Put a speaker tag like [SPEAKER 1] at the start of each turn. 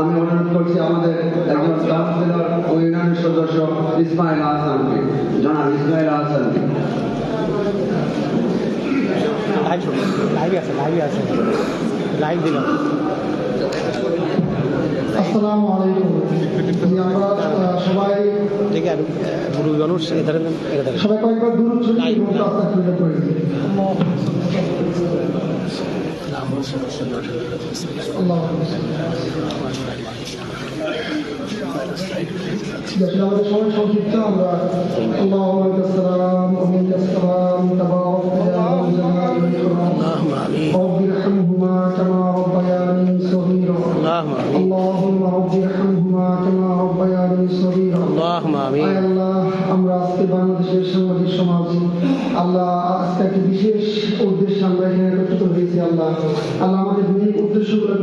[SPEAKER 1] আমি অনুরোধ করছি আমাদের একজন কাউন্সিলর ও ইউনিয়ন সদস্য ইসমাইল আহসানকে, জনাব ইসমাইল আহসানকে।
[SPEAKER 2] লাইভ দিলাম।
[SPEAKER 3] আসসালামু আলাইকুম। আমরা সবাই সবাই কয়েকবার দূর ছড়ি এবং আস্তাগফিরুল্লাহ পড়ি। আমাদের সবাই সংক্ষিপ্ত আমরা আল্লাহুম্মা আসসালাম ওয়া মিনকাস সালাম তাবারাক ইয়া যাল জালালি ওয়াল ইকরাম রব্বি ইরহামহুমা কামা রাব্বায়ানি সগীরা আল্লাহুম্মা রব্বি ইরহামহুমা কামা রাব্বায়ানি সগীরা আল্লাহুম্মা আমিন। আল্লাহ, আমরা আজকে বাংলাদেশের সাংবাদিক সমাজ আল্লাহ আজকে একটি বিশেষ উদ্দেশ্যে আমরা এখানে একত্রিত হয়েছি। আল্লাহ আমাদের উদ্দেশ্যগুলো